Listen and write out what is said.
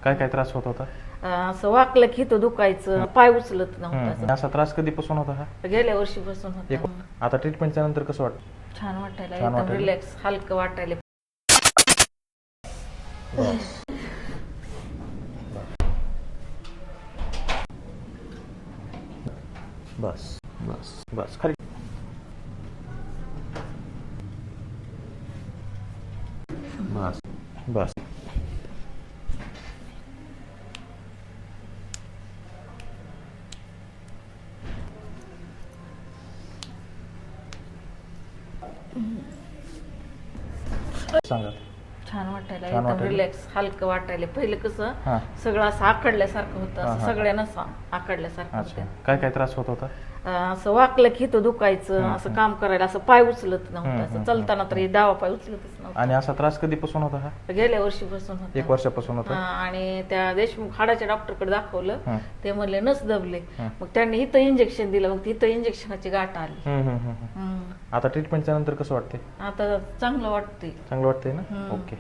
काय काय त्रास होत होता? असं वाकलं की तो दुखायचं, पाय उचलत नव्हता. असा त्रास कधीपासून होता हा? गेल्या वर्षीपासून होता. आता ट्रीटमेंटच्या नंतर कसं वाटतं? छान वाटायला, छान एकदम वाटायला? रिलॅक्स, हलकं वाटायला. बस बस बस खाली. बस बस. सांगा. छान वाटायला, छान एकदम वाटायला? रिलॅक्स, हलकं वाटायला. पहिलं कसं हां. सगळं असं आखडल्यासारखं होतं, हां, असं हां. सगळ्यांनाच आखडल्यासारखं अच्छा. होतं. काय काय त्रास होत होता? असं वाकलं की तो दुखायचं, असं काम करायला, असं पाय उचलत नव्हतं, असं चालताना तरी डावा पाय उचलतच नव्हता. आणि असा त्रास कधीपासून होता हा? गेल्या वर्षीपासून होता. 1 वर्षापासून होता? आणि त्या देशमुख हाडाच्या डॉक्टरकडे दाखवलं. हं. ते म्हणले नस दबले. मग त्यांनी इथं इंजेक्शन दिलं, मग इथं इंजेक्शनाची गाठ आली. आता ट्रीटमेंटच्या नंतर कसं वाटते? आता चांगलं वाटतंय. चांगलं वाटतंय ना? ओके.